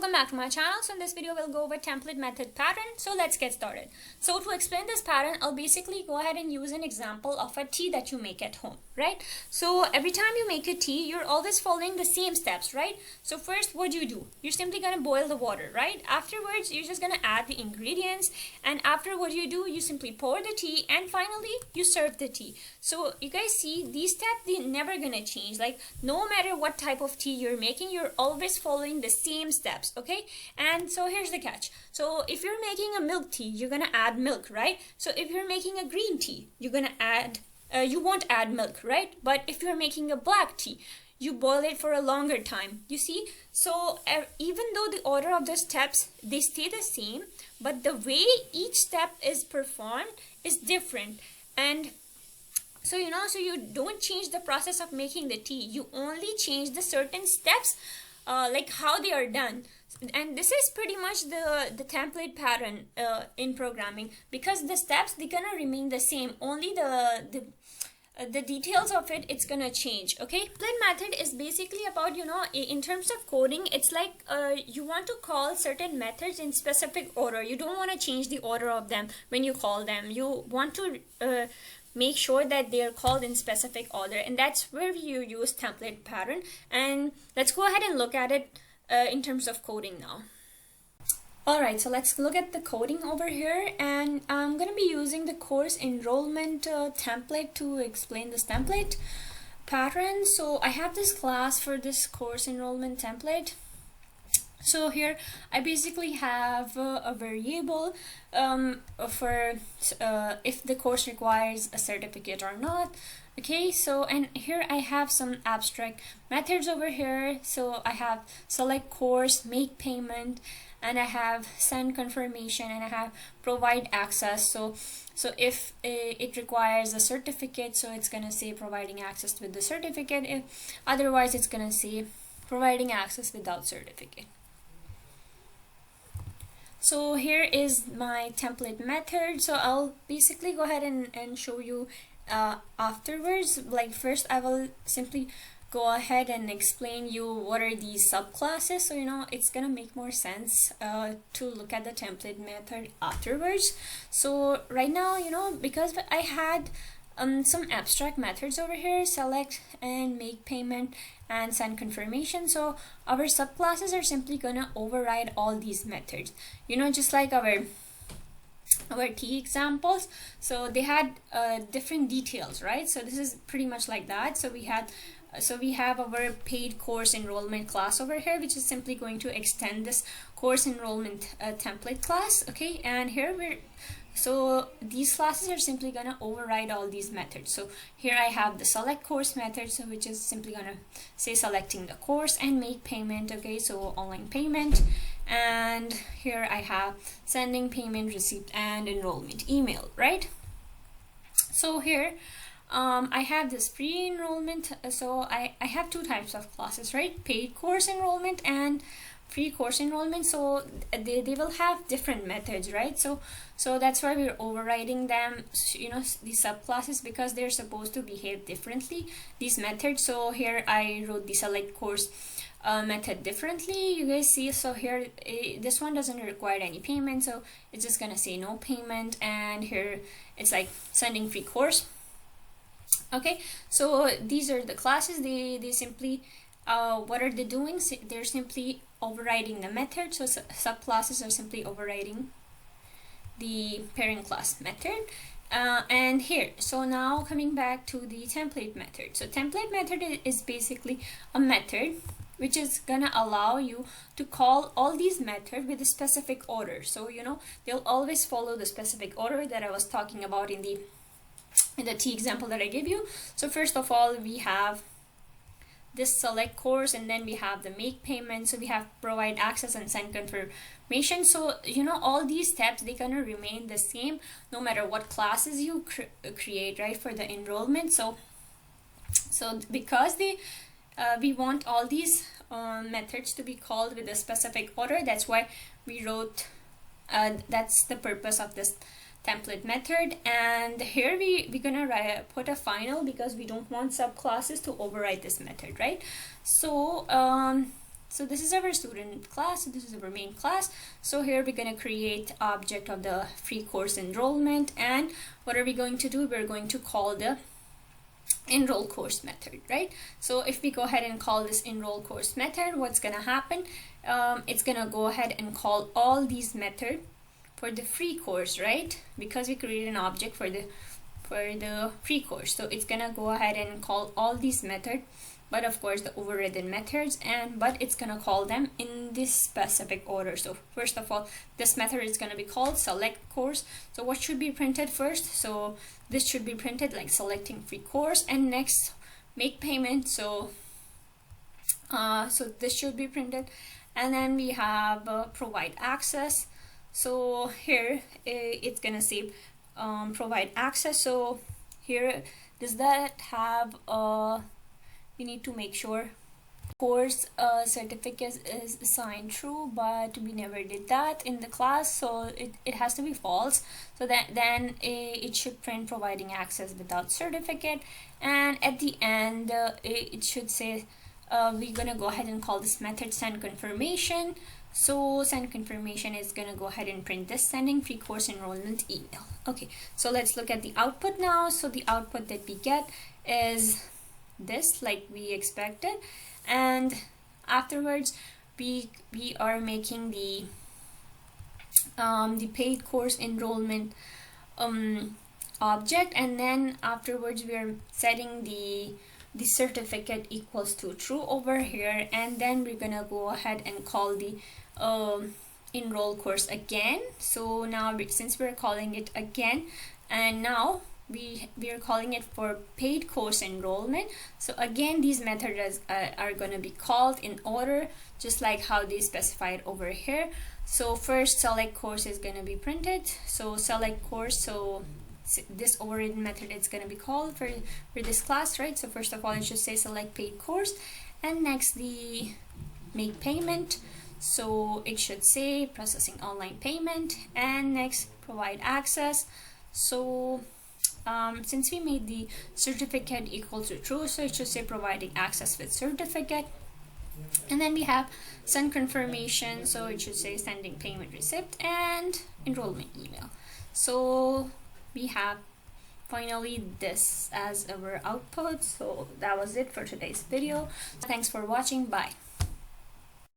welcome back to my channel. So in this video we'll go over template method pattern. So let's get started. So to explain this pattern, I'll basically go ahead and use an example of a tea that you make at home, right? So every time you make a tea, you're always following the same steps, right? So first, what do? You're simply going to boil the water, right? Afterwards, you're just going to add the ingredients, and after what do, you simply pour the tea, and finally you serve the tea. So you guys see, these steps, they're never going to change. Like no matter what type of tea you're making, you're always following the same steps, okay? And so here's the catch. So if you're making a milk tea, you're gonna add milk, right? So if you're making a green tea, you're gonna add you won't add milk, right? But if you're making a black tea, you boil it for a longer time, you see? So even though the order of the steps, they stay the same, but the way each step is performed is different. And so so you don't change the process of making the tea, you only change the certain steps, like how they are done. And this is pretty much the template pattern in programming, because the steps, they're gonna remain the same, only the details of it's gonna change, okay? Template method is basically about, in terms of coding, it's like you want to call certain methods in specific order. You don't want to change the order of them when you call them. You want to make sure that they are called in specific order, and that's where you use template pattern. And let's go ahead and look at it in terms of coding now. Alright, so let's look at the coding over here, and I'm going to be using the course enrollment template to explain this template pattern. So I have this class for this course enrollment template. So here I basically have a variable for if the course requires a certificate or not. Okay, so and here I have some abstract methods over here. So I have select course, make payment, and I have send confirmation, and I have provide access. So if it requires a certificate, so it's gonna say providing access with the certificate. If otherwise, it's gonna say providing access without certificate. So here is my template method. So I'll basically go ahead and show you afterwards. Like first, I will simply go ahead and explain you what are these subclasses. So it's gonna make more sense to look at the template method afterwards. So right now, because I had some abstract methods over here, select and make payment and send confirmation, so our subclasses are simply gonna override all these methods, just like our T examples. So they had different details, right? So this is pretty much like that. So we have our paid course enrollment class over here, which is simply going to extend this course enrollment template class, okay? And here so these classes are simply gonna override all these methods. So here I have the select course method, so which is simply gonna say selecting the course, and make payment, okay, so online payment. And here I have sending payment receipt and enrollment email, right? So here I have this pre-enrollment. So I have two types of classes, right? Paid course enrollment and free course enrollment. So they will have different methods, right? So that's why we're overriding them, these subclasses, because they're supposed to behave differently, these methods. So here I wrote the select course method differently, you guys see. So here this one doesn't require any payment, so it's just gonna say no payment. And here it's like sending free course. Okay, so these are the classes. They simply what are they doing? They're simply overriding the method. So subclasses are simply overriding the parent class method. And here, so now coming back to the template method. So template method is basically a method which is gonna allow you to call all these methods with a specific order. So they'll always follow the specific order that I was talking about in the T example that I gave you. So first of all, we have this select course, and then we have the make payment. So we have provide access and send confirmation. So all these steps, they're gonna remain the same no matter what classes you create, right, for the enrollment. So because we want all these methods to be called with a specific order, that's why we wrote that's the purpose of this template method. And here we're gonna put a final, because we don't want subclasses to override this method, right? So So this is our student class, this is our main class. So here we're going to create object of the free course enrollment, and what are we going to do? We're going to call the enroll course method, right? So if we go ahead and call this enroll course method, what's going to happen? It's going to go ahead and call all these methods for the free course, right? Because we created an object for the free course, so it's gonna go ahead and call all these methods, but of course the overridden methods, but it's gonna call them in this specific order. So first of all, this method is gonna be called select course. So what should be printed first? So this should be printed like selecting free course, and next make payment. So this should be printed, and then we have provide access. So here it's gonna say provide access. So here, does that have you need to make sure course certificate is assigned true, but we never did that in the class, so it has to be false. So then it should print providing access without certificate, and at the end it should say we're gonna go ahead and call this method send confirmation. So send confirmation is gonna go ahead and print this sending free course enrollment email. Okay, so let's look at the output now. So the output that we get is this, like we expected, and afterwards we are making the paid course enrollment object, and then afterwards we are setting the certificate equals to true over here, and then we're gonna go ahead and call the enroll course again. So now since we're calling it again, and now we are calling it for paid course enrollment, so again these methods are going to be called in order, just like how they specified over here. So first select course is going to be printed, so select course, so this overridden method is going to be called for this class, right? So first of all it should say select paid course, and next the make payment, so it should say processing online payment, and next provide access. So since we made the certificate equal to true, so it should say providing access with certificate, and then we have send confirmation, so it should say sending payment receipt and enrollment email. So we have finally this as our output. So that was it for today's video. Thanks for watching. Bye.